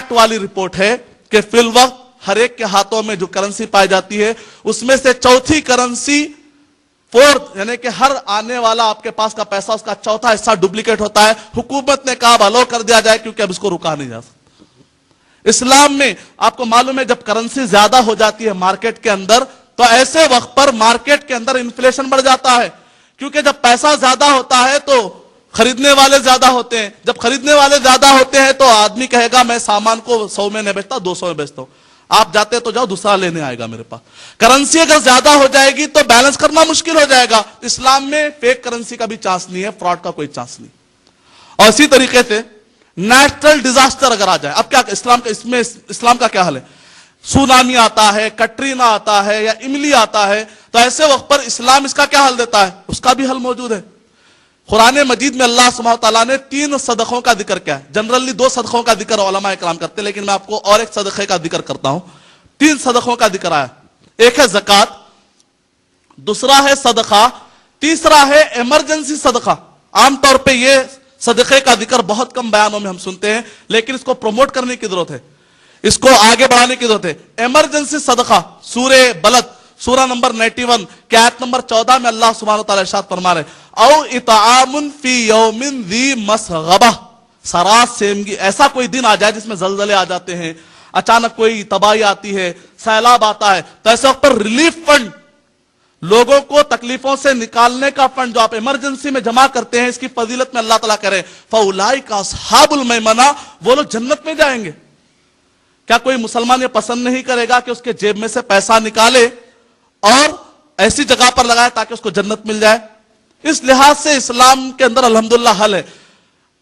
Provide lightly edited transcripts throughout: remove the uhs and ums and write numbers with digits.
Fact वाली report है कि फिल वक्त हर एक के हाथों में जो करेंसी पाई जाती है उसमें से चौथी करेंसी फोर्थ, यानी कि हर आने वाला आपके पास का पैसा उसका चौथा हिस्सा डुप्लीकेट होता है। हुकूमत ने कहा अलो कर दिया जाए क्योंकि अब इसको रुका नहीं जा सकता। इस्लाम में आपको मालूम है जब करेंसी ज्यादा हो जाती है मार्केट के अंदर तो ऐसे वक्त पर मार्केट के अंदर इन्फ्लेशन बढ़ जाता है, क्योंकि जब पैसा ज्यादा होता है तो खरीदने वाले ज्यादा होते हैं। जब खरीदने वाले ज्यादा होते हैं तो आदमी कहेगा मैं सामान को 100 में नहीं बेचता 200 में बेचता हूं, आप जाते तो जाओ दूसरा लेने आएगा मेरे पास। करेंसी अगर ज्यादा हो जाएगी तो बैलेंस करना मुश्किल हो जाएगा। इस्लाम में फेक करेंसी का भी चांस नहीं है, फ्रॉड का कोई चांस नहीं। और इसी तरीके से नेचुरल डिजास्टर अगर आ जाए, अब क्या इसमें इस्लाम का क्या हाल है? सुनामी आता है, कटरीना आता है या इमली आता है, तो ऐसे वक्त पर इस्लाम इसका क्या हल देता है? उसका भी हल मौजूद है। कुरान मजीद में अल्लाह सुब्हानहू व तआला ने 3 सदकों का जिक्र किया है। जनरली 2 सदकों का जिक्र उलमा इकराम करते हैं, लेकिन मैं आपको और एक सदक़े का जिक्र करता हूं। 3 सदकों का जिक्र आया, एक है ज़कात, दूसरा है सदका, तीसरा है इमरजेंसी सदका। आमतौर पर यह सदक़े का जिक्र बहुत कम बयानों में हम सुनते हैं, लेकिन इसको प्रमोट करने की जरूरत है, इसको आगे बढ़ाने की जरूरत है। इमरजेंसी सदका सूरे बलद सूरा नंबर 91 के आयत नंबर 14 में अल्लाह सुब्हानहू व तआला इरशाद फरमा रहे औ इतामुन फी यौमिन ज़ी मसग़बा, सरात सेमगी, ऐसा कोई दिन आ जाए जिसमें जलजले आ जाते हैं, अचानक कोई तबाही आती है, सैलाब आता है, तो ऐसे वक्त पर रिलीफ फंड, लोगों को तकलीफों से निकालने का फंड जो आप इमरजेंसी में जमा करते हैं, इसकी फजीलत में अल्लाह ताला करे फउलाइका अस्हाबुल मैमना, वो लोग जन्नत में जाएंगे। क्या कोई मुसलमान ये पसंद नहीं करेगा कि उसके जेब में से पैसा निकाले और ऐसी जगह पर लगाए ताकि उसको जन्नत मिल जाए? इस लिहाज से इस्लाम के अंदर अल्हम्दुलिल्लाह हल है।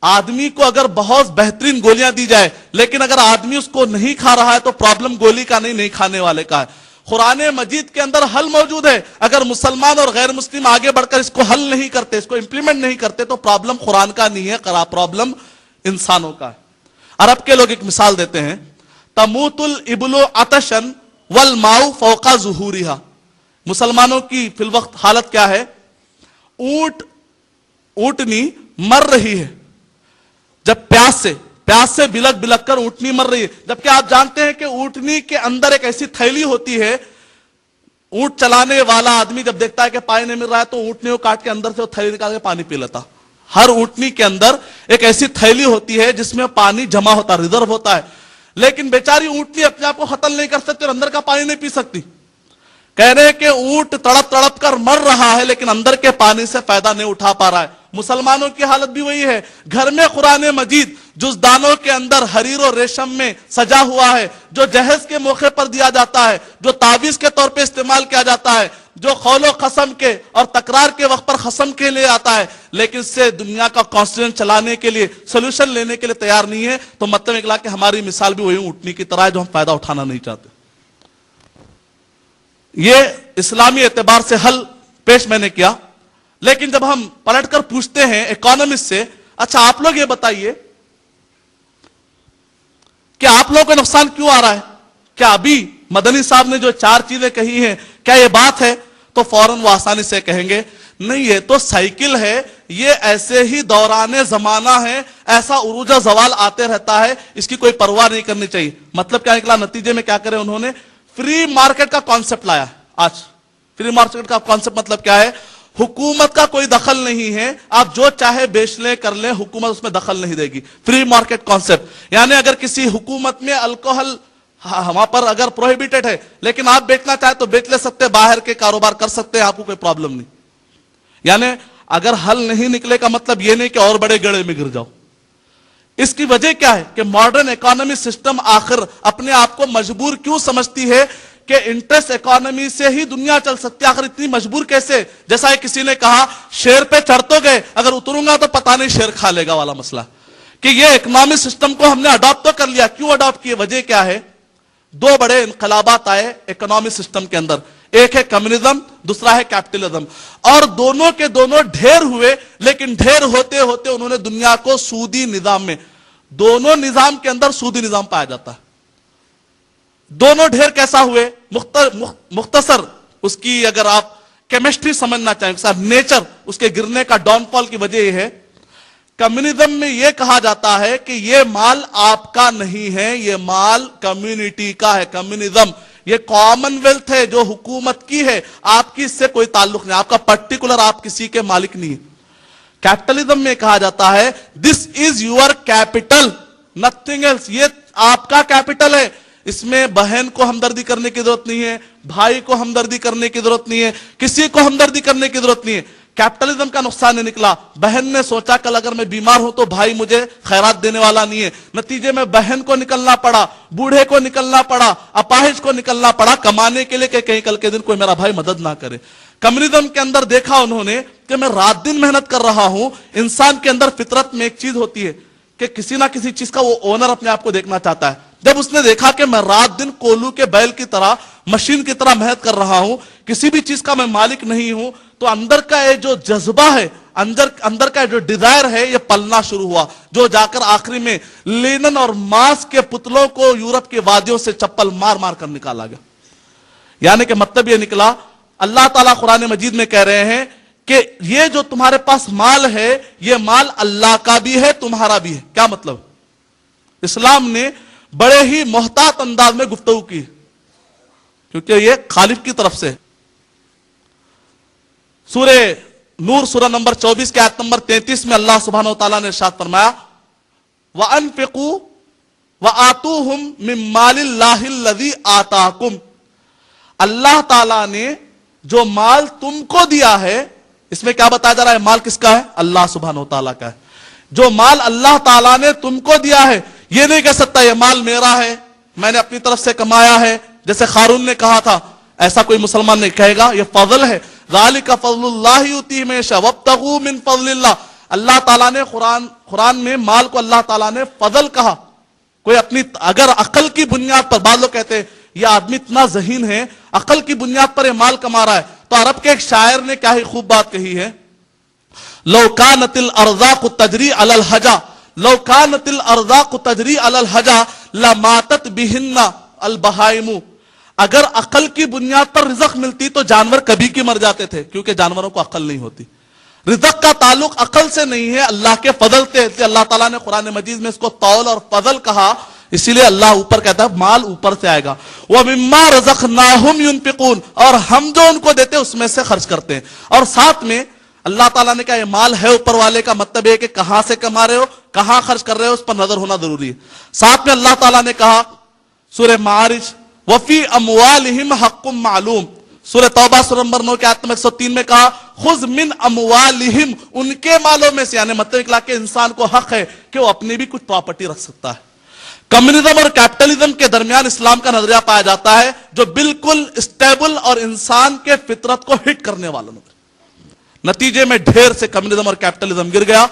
आदमी को अगर बहुत बेहतरीन गोलियां दी जाए, लेकिन अगर आदमी उसको नहीं खा रहा है तो प्रॉब्लम गोली का नहीं खाने वाले का है। कुरान मजीद के अंदर हल मौजूद है। अगर मुसलमान और गैर मुस्लिम आगे बढ़कर इसको हल नहीं करते, इसको इंप्लीमेंट नहीं करते, तो प्रॉब्लम कुरान का नहीं है, प्रॉब्लम इंसानों का है। अरब के लोग एक मिसाल देते हैं, तमूतुल इबलो अतशन वल माउ फौका जुहूरिहा। मुसलमानों की फिल वक्त हालत क्या है? ऊंटनी मर रही है, जब प्यास से बिलक बिलक कर ऊंटनी मर रही है, जबकि आप जानते हैं कि ऊंटनी के अंदर एक ऐसी थैली होती है। ऊंट चलाने वाला आदमी जब देखता है कि पानी नहीं मिल रहा है तो ऊंटनी को काट के अंदर से वो थैली निकाल के पानी पी लेता। हर ऊंटनी के अंदर एक ऐसी थैली होती है जिसमें पानी जमा होता, रिजर्व होता है, लेकिन बेचारी ऊंटनी अपने आप को खत्म नहीं कर सकती और अंदर का पानी नहीं पी सकती। कह रहे हैं कि ऊंट तड़प तड़प कर मर रहा है लेकिन अंदर के पानी से फायदा नहीं उठा पा रहा है। मुसलमानों की हालत भी वही है। घर में कुरान मजीद जुज़दानों के अंदर हरीर और रेशम में सजा हुआ है, जो जहेज के मौके पर दिया जाता है, जो तावीज के तौर पे इस्तेमाल किया जाता है, जो खौलो खसम के और तकरार के वक्त पर खसम के लिए आता है, लेकिन इससे दुनिया का कॉन्स्टिट्यूशन चलाने के लिए, सोल्यूशन लेने के लिए तैयार नहीं है। तो मतलब निकला कि हमारी मिसाल भी वही ऊँटनी की तरह है जो हम फायदा उठाना नहीं चाहते। ये इस्लामी एतबार से हल पेश मैंने किया, लेकिन जब हम पलटकर पूछते हैं इकोनॉमिस्ट से, अच्छा आप लोग ये बताइए कि आप लोगों को नुकसान क्यों आ रहा है? क्या अभी मदनी साहब ने जो 4 चीजें कही हैं क्या ये बात है? तो फौरन वो आसानी से कहेंगे नहीं, ये तो साइकिल है, ये ऐसे ही दौराने जमाना है, ऐसा उरूजा जवाल आते रहता है, इसकी कोई परवाह नहीं करनी चाहिए। मतलब क्या निकला? नतीजे में क्या करें उन्होंने? फ्री मार्केट का कॉन्सेप्ट लाया। आज फ्री मार्केट का कॉन्सेप्ट मतलब क्या है? हुकूमत का कोई दखल नहीं है, आप जो चाहे बेच ले कर ले, हुकूमत उसमें दखल नहीं देगी। फ्री मार्केट कॉन्सेप्ट यानी अगर किसी हुकूमत में अल्कोहल वहां पर अगर प्रोहिबिटेड है, लेकिन आप बेचना चाहे तो बेच ले सकते, बाहर के कारोबार कर सकते हैं, आपको कोई प्रॉब्लम नहीं। यानी अगर हल नहीं निकले का मतलब यह नहीं कि और बड़े गड़े में गिर जाओ। इसकी वजह क्या है कि मॉडर्न इकोनॉमी सिस्टम आखिर अपने आप को मजबूर क्यों समझती है कि इंटरेस्ट इकोनॉमी से ही दुनिया चल सकती है? आखिर इतनी मजबूर कैसे? जैसा है किसी ने कहा शेर पे चढ़ तो गए, अगर उतरूंगा तो पता नहीं शेर खा लेगा वाला मसला, कि ये इकोनॉमिक सिस्टम को हमने अडॉप्ट तो कर लिया। क्यों अडॉप्ट किए? वजह क्या है? 2 बड़े इनकलाबात आए इकोनॉमिक सिस्टम के अंदर, एक है कम्युनिज्म, दूसरा है कैपिटलिज्म, और दोनों के दोनों ढेर हुए, लेकिन ढेर होते होते उन्होंने दुनिया को सूदी निजाम में, दोनों निजाम के अंदर सूदी निजाम पाया जाता है। दोनों ढेर कैसा हुए? मुख्तसर उसकी अगर आप केमिस्ट्री समझना चाहें, नेचर उसके गिरने का डाउनफॉल की वजह यह है کمیونزم میں یہ کہا جاتا ہے کہ یہ مال آپ کا نہیں ہے، یہ مال کمیونٹی کا ہے. کمیونزم یہ کامن ویلتھ ہے جو حکومت کی ہے، آپ کی اس سے کوئی تعلق نہیں، آپ کا پرٹیکولر آپ کسی کے مالک نہیں. کیپٹلزم میں کہا جاتا ہے this is your capital nothing else, یہ آپ کا کیپٹل ہے، اس میں بہن کو ہمدردی کرنے کی ضرورت نہیں ہے، بھائی کو ہمدردی کرنے کی ضرورت نہیں ہے، کسی کو ہمدردی کرنے کی ضرورت نہیں ہے. کیپٹلزم کا نقصان نکلا، بہن نے سوچا کل اگر میں بیمار ہوں تو بھائی مجھے خیرات دینے والا نہیں ہے، نتیجے میں بہن کو نکلنا پڑا، بوڑھے کو نکلنا پڑا، اپاہج کو نکلنا پڑا کمانے کے لیے کہ کہیں کل کے دن کوئی میرا بھائی مدد نہ کرے. کمیونزم کے اندر دیکھا انہوں نے کہ میں رات دن محنت کر رہا ہوں. انسان کے اندر فطرت میں ایک چیز ہوتی ہے کہ کسی نہ کسی چیز کا وہ اونر اپنے آپ کو دیکھنا چاہتا ہے. جب اس نے دیکھا کہ میں رات دن کولو کے بیل کی طرح مشین کی طرح محنت کر رہا ہوں، کسی بھی چیز کا میں مالک نہیں ہوں، تو اندر کا یہ جو جذبہ ہے، اندر کا جو ڈیزائر ہے یہ پلنا شروع ہوا، جو جا کر آخری میں لینن اور ماس کے پتلوں کو یورپ کی وادیوں سے چپل مار مار کر نکالا گیا. یعنی کہ مطلب یہ نکلا، اللہ تعالیٰ قرآن مجید میں کہہ رہے ہیں کہ یہ جو تمہارے پاس مال ہے یہ مال اللہ کا بھی ہے تمہارا بھی ہے. کیا مطلب؟ اسلام نے بڑے ہی محتاط انداز میں گفتگو کی کیونکہ یہ خالق کی طرف سے. سورہ نور سورہ نمبر 24 کے آیت نمبر 33 میں اللہ سبحانہ وتعالیٰ نے ارشاد فرمایا وَأَنفِقُوا وَآتُوهُم مِّن مَّالِ اللَّهِ الَّذِي آتَاكُمْ، اللہ تعالیٰ نے جو مال تم کو دیا ہے، اس میں کیا بتایا جا رہا ہے؟ مال کس کا ہے؟ اللہ سبحانہ وتعالیٰ کا ہے. جو مال اللہ تعالیٰ نے تم کو دیا ہے، یہ نہیں کہہ سکتا یہ مال میرا ہے، میں نے اپنی طرف سے کمایا ہے، جیسے قارون نے کہا تھا. ایسا کوئی مسلمان نہیں کہے گا، یہ فضل ہے. ذالک فضل اللہ یؤتیہ من یشاء وابتغوا من فضل اللہ. اللہ تعالیٰ نے قرآن میں مال کو اللہ تعالیٰ نے فضل کہا. کوئی اپنی اگر عقل کی بنیاد پر، بعض لوگ کہتے ہیں یہ آدمی اتنا ذہین ہے عقل کی بنیاد پر یہ مال کما رہا ہے، تو عرب کے ایک شاعر نے کیا ہی خوب بات کہی ہے، لو کانت الارزاق تجری علی الحجا، لو کانت الارزاق تجری علی الحجا لماتت بہن البہائم. اگر عقل کی بنیاد پر رزق ملتی تو جانور کبھی کی مر جاتے تھے، کیونکہ جانوروں کو عقل نہیں ہوتی. رزق کا تعلق عقل سے نہیں ہے، اللہ کے فضل سے. اللہ تعالیٰ نے قرآن مجید میں اس کو طول اور فضل کہا، اسی لیے اللہ اوپر کہتا ہے مال اوپر سے آئے گا. وَمِمَّا رَزَقْنَاهُمْ يُنْفِقُونَ، اور ہم جو ان کو دیتے اس میں سے خرچ کرتے ہیں. اور ساتھ میں اللہ تعالیٰ نے کہا یہ مال ہے اوپر والے کا، مطلب یہ کہ کہاں سے کما رہے ہو، کہاں خرچ کر رہے ہو، اس پر نظر ہونا ضروری ہے. ساتھ میں اللہ تعالیٰ نے کہا سورہ معارج وَفِي أَمْوَالِهِمْ حَقٌّ مَعْلُومٌ، سورہ توبہ سورہ نمبر 9 کے آیت نمبر 103 میں کہا خُذْ مِنْ أَمْوَالِهِمْ، ان کے مالوں میں سے، یعنی مطلب نکلا کہ انسان کو حق ہے کہ وہ اپنی بھی کچھ پراپرٹی رکھ سکتا ہے. کمیونزم اور کیپٹلزم کے درمیان اسلام کا نظریہ پایا جاتا ہے جو بالکل اسٹیبل اور انسان کے فطرت کو ہٹ کرنے والا نظریہ. نتیجے میں ڈھیر سے کمیونزم اور کیپٹلزم گر گیا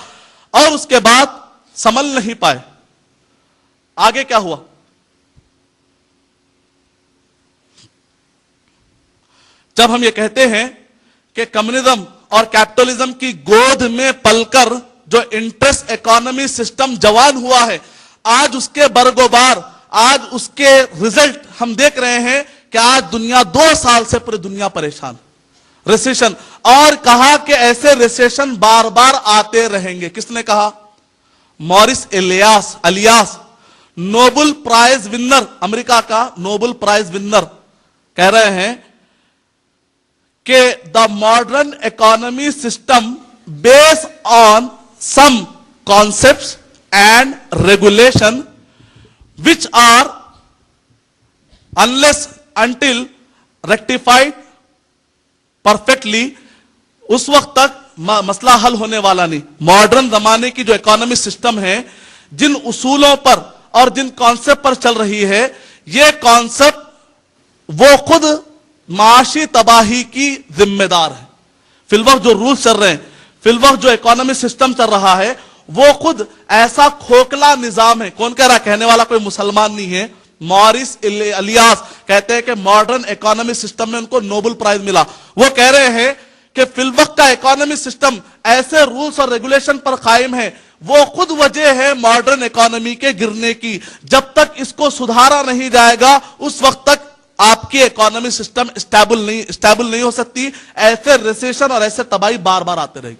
اور اس کے بعد سنبھل نہیں پائے. آگے کیا ہوا؟ جب ہم یہ کہتے ہیں کہ کمیونزم اور کیپٹلزم کی گود میں پل کر جو انٹرسٹ اکانومی سسٹم جوان ہوا ہے، آج اس کے برگوبار، آج اس کے رزلٹ ہم دیکھ رہے ہیں کہ آج دنیا 2 سال سے پوری دنیا پریشان. ریسیشن، اور کہا کہ ایسے ریسیشن بار بار آتے رہیں گے. کس نے کہا؟ Maurice Allais, Nobel prize winner, America کا نوبل پرائز ونر، کہہ رہے ہیں کہ the modern economy system based on some concepts and regulation which are unless until rectified perfectly اس وقت تک مسئلہ حل ہونے والا نہیں. ماڈرن زمانے کی جو اکانومی سسٹم ہے، جن اصولوں پر اور جن کانسیپٹ پر چل رہی ہے، یہ کانسیپٹ وہ خود معاشی تباہی کی ذمہ دار ہے. فی الوقت جو رولز چل رہے ہیں، فی الوقت جو اکانومی سسٹم چل رہا ہے، وہ خود ایسا کھوکھلا نظام ہے. کون کہہ رہا؟ کہنے والا کوئی مسلمان نہیں ہے. موریس الیاس کہتے ہیں کہ ماڈرن اکانومی سسٹم میں ان کو نوبل پرائز ملا. وہ کہہ رہے ہیں کہ فی الوقت کا اکانومی سسٹم ایسے رولز اور ریگولیشن پر قائم ہے، وہ خود وجہ ہے ماڈرن اکانومی کے گرنے کی. جب تک اس کو سدھارا نہیں جائے گا اس وقت تک آپ کی اکانومی سسٹم اسٹیبل نہیں ہو سکتی. ایسے ریسیشن اور ایسے تباہی بار بار آتے رہے گی.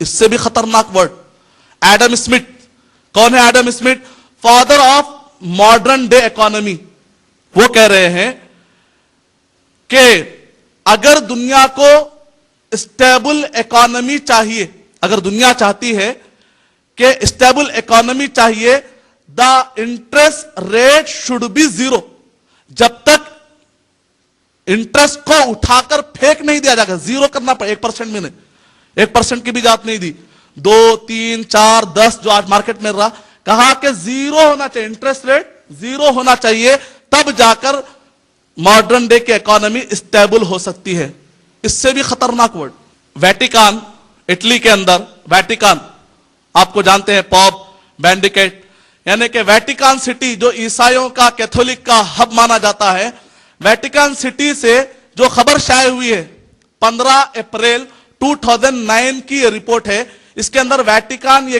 اس سے بھی خطرناک ورڈ एडम स्मिथ, कौन है Adam Smith? Father of modern day economy. वो कह रहे हैं कि अगर दुनिया को स्टेबल इकोनॉमी चाहिए, अगर दुनिया चाहती है कि स्टेबल इकोनॉमी चाहिए, the interest rate should be zero. जब तक इंटरेस्ट को उठाकर फेंक नहीं दिया जाएगा, जीरो करना पड़े, 1% में नहीं, 1% की भी जात नहीं दी, 2, 3, 4, 10 जो आज मार्केट में रहा, कहा कि जीरो होना चाहिए, इंटरेस्ट रेट जीरो होना चाहिए, तब जाकर मॉडर्न डे की इकोनॉमी स्टेबल हो सकती है। इससे भी खतरनाक वर्ड, वेटिकन, इटली के अंदर वेटिकन, आपको जानते हैं पॉप बेनेडिक्ट, यानी कि वेटिकन सिटी जो ईसाइयों का, कैथोलिक का हब माना जाता है, वेटिकन सिटी से जो खबर शाये हुई है 15 अप्रैल 2009 की रिपोर्ट है, इसके अंदर वेटिकन ये